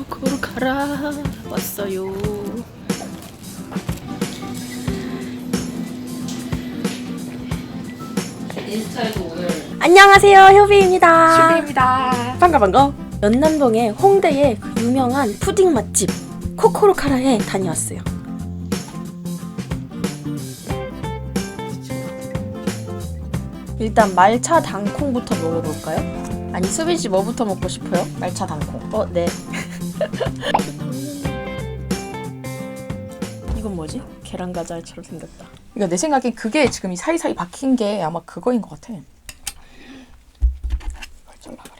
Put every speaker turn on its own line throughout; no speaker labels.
코코로 가라 왔어요.
인스타에도 오늘
안녕하세요, 효비입니다.
슈비입니다.
반가. 연남동의 홍대의 그 유명한 푸딩 맛집 코코로 카라에 다녀왔어요. 일단 말차 당콩부터 먹어볼까요? 아니, 수빈 씨 뭐부터 먹고 싶어요?
말차 당콩.
네. 이건 뭐지? 계란 과자처럼 생겼다.
이거 내 생각엔 그게 지금 이 사이사이 박힌 게 아마 그거인 것 같아. 잘라버려.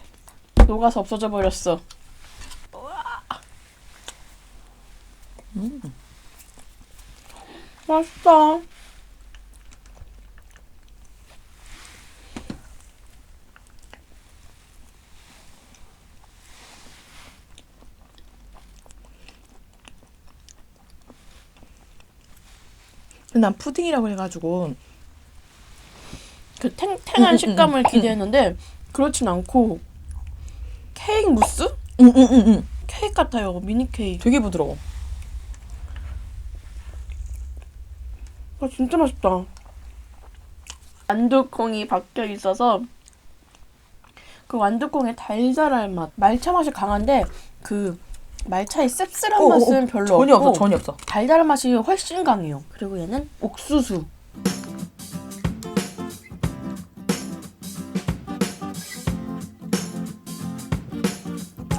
녹아서 없어져 버렸어. 맛있다.
난 푸딩이라고 해가지고
그 탱탱한 식감을 기대했는데 그렇진 않고 케이크 무스? 케이크 같아요. 미니 케이크.
되게 부드러워.
아, 진짜 맛있다. 완두콩이 박혀 있어서 그 완두콩의 달달한 맛, 말차 맛이 강한데 그 말차의 씁쓸한 맛은 별로
전혀
없고
없어, 전혀 없어.
달달한 맛이 훨씬 강해요. 그리고 얘는 옥수수.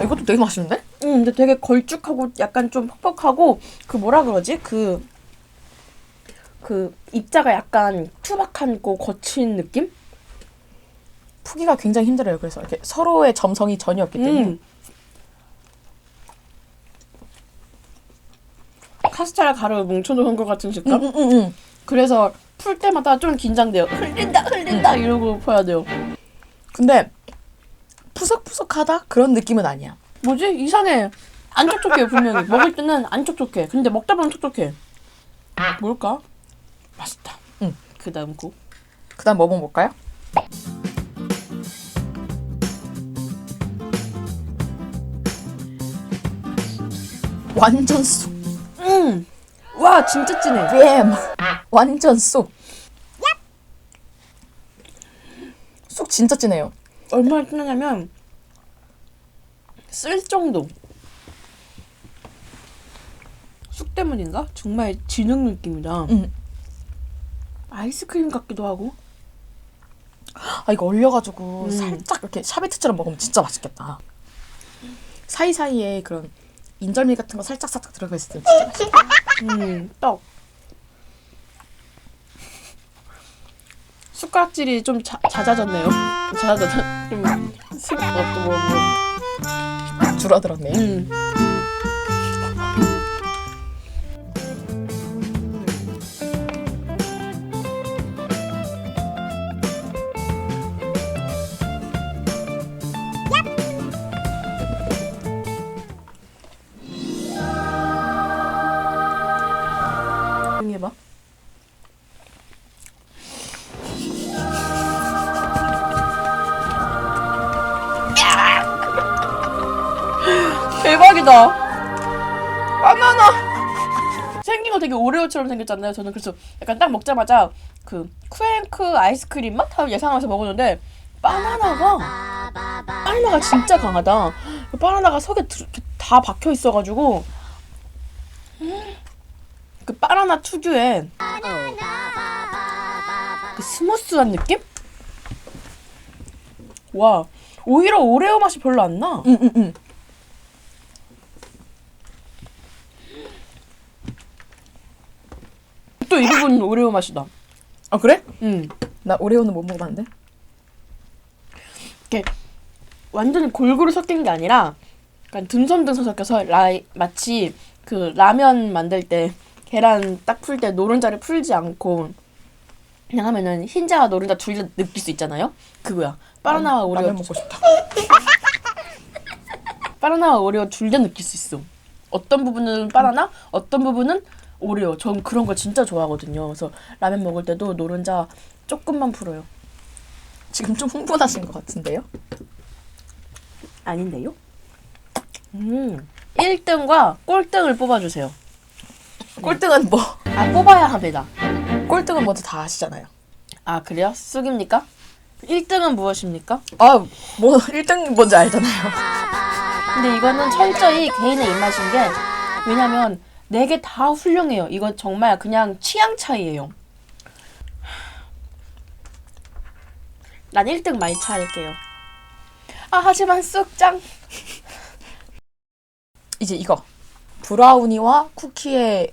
이것도 되게 맛있는데?
근데 되게 걸쭉하고 약간 좀 퍽퍽하고 그 뭐라 그러지? 그 입자가 약간 투박하고 거친 느낌?
푸기가 굉장히 힘들어요. 그래서 이렇게 서로의 점성이 전혀 없기 때문에.
카스테라 가루 뭉쳐놓은 것 같은 식감? 그래서 풀 때마다 좀 긴장돼요. 흘린다 이러고 퍼야 돼요.
근데 푸석푸석하다? 그런 느낌은 아니야.
뭐지? 이상해. 안 촉촉해 분명히. 먹을 때는 안 촉촉해. 근데 먹다 보면 촉촉해. 뭘까?
맛있다.
그 다음 곡.
그 다음 뭐 먹어볼까요? 완전 쑥.
와 진짜 진해.
뱀. 완전 쑥. 쑥 진짜 진해요.
얼마나 진하냐면 쓸 정도. 쑥 때문인가? 정말 진흙 느낌이다. 아이스크림 같기도 하고.
아, 이거 얼려가지고 살짝 이렇게 샤베트처럼 먹으면 진짜 맛있겠다. 사이사이에 그런 인절미 같은 거 살짝 들어가 있을 때 진짜 맛있겠다.
떡. 숟가락질이 좀 잦아졌네요. 좀
줄어들었네.
조용히 해봐. 대박이다. 바나나. 생긴 거 되게 오레오처럼 생겼잖아요. 저는 그래서 약간 딱 먹자마자 그 쿠앤크 아이스크림 맛 하고 예상하면서 먹었는데 바나나가 진짜 강하다. 바나나가 속에 다 박혀 있어가지고 그 바나나 특유의 그 스무스한 느낌? 와, 오히려 오레오 맛이 별로 안 나. 또 이 부분은 오레오 맛이다.
아, 그래?
응.
나 오레오는 못 먹어봤는데.
이렇게 완전히 골고루 섞인 게 아니라 약간 듬성듬성 섞여서 마치 그 라면 만들 때 계란 딱 풀 때 노른자를 풀지 않고 그냥 하면은 흰자와 노른자 둘 다 느낄 수 있잖아요? 그거야. 바나나와 오레오.
라면 먹고 싶다.
바나나와 오레오 둘 다 느낄 수 있어. 어떤 부분은 바나나, 어떤 부분은 오레오. 전 그런 거 진짜 좋아하거든요. 그래서 라면 먹을 때도 노른자 조금만 풀어요.
지금 좀 흥분하신 것 같은데요?
아닌데요? 1등과 꼴등을 뽑아주세요.
꼴등은 뭐?
아, 뽑아야 합니다.
꼴등은 먼저 다 아시잖아요.
아, 그래요? 쑥입니까? 1등은 무엇입니까?
아, 뭐 1등 뭔지 알잖아요.
근데 이거는 철저히 개인의 입맛인 게, 왜냐면 4개 다 훌륭해요. 이거 정말 그냥 취향 차이예요. 난 1등 말차 할게요. 아, 하지만 쑥짱.
이제 이거 브라우니와 쿠키의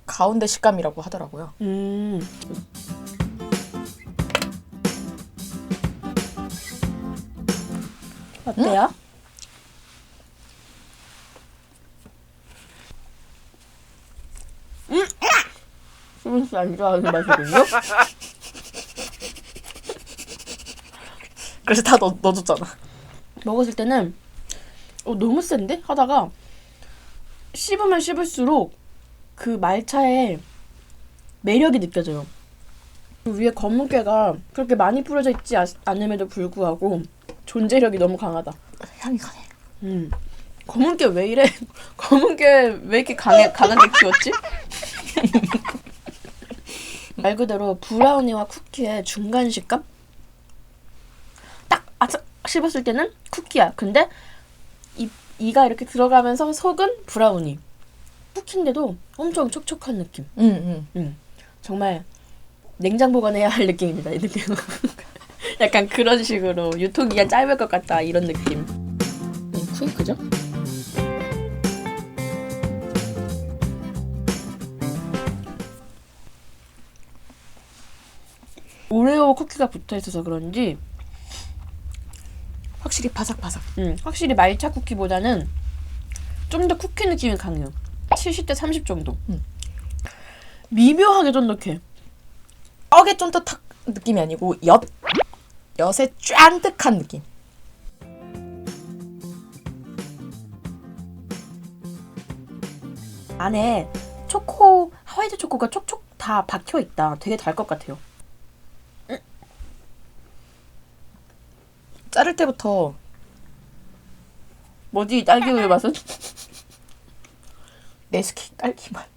가운데 식감이라고 하더라고요.
어때요? 스무스 안 좋아하는 맛이군요.
그래서 다 넣어줬잖아.
먹었을 때는 너무 센데? 하다가 씹으면 씹을수록 그 말차의 매력이 느껴져요. 그 위에 검은깨가 그렇게 많이 뿌려져 있지 않음에도 불구하고 존재력이 너무 강하다.
향이 강해.
검은깨 왜 이래? 검은깨 왜 이렇게 강하게 키웠지? 말 그대로 브라우니와 쿠키의 중간 식감? 딱 씹었을 때는 쿠키야. 근데 이가 이렇게 들어가면서 속은 브라우니. 쿠키인데도 엄청 촉촉한 느낌. 정말 냉장 보관해야 할 느낌입니다. 이 느낌은. 약간 그런 식으로 유통기한 짧을 것 같다 이런 느낌. 쿠이크죠? 오레오 쿠키가 붙어있어서 그런지
확실히 바삭바삭.
확실히 말차 쿠키보다는 좀 더 쿠키 느낌이 강해요. 70대 30 정도. 미묘하게 쫀득해.
떡의 쫀득한 느낌이 아니고 엿의 쫀득한 느낌.
안에 화이트 초코가 촉촉 다 박혀있다. 되게 달 것 같아요.
자를 때부터
뭐지? 딸기 우유 맛은?
네스킥 딸기 맛.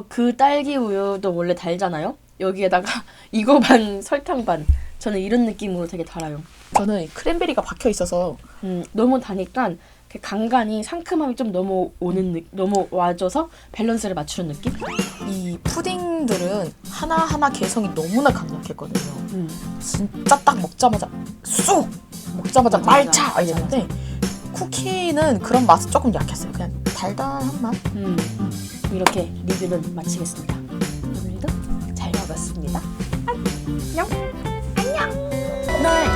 그 딸기 우유도 원래 달잖아요? 여기에다가 이거 반 설탕 반. 저는 이런 느낌으로 되게 달아요.
저는 크랜베리가 박혀 있어서
너무 다니까 간간이 상큼함이 좀 너무 와줘서 밸런스를 맞추는 느낌?
이 푸딩들은 하나하나 개성이 너무나 강력했거든요. 진짜 딱 먹자마자 먹자마자 말차 이랬는데 쿠키는 그런 맛은 조금 약했어요. 그냥 달달한 맛.
이렇게 리뷰를 마치겠습니다. 오늘도 잘 먹었습니다. 안녕. 널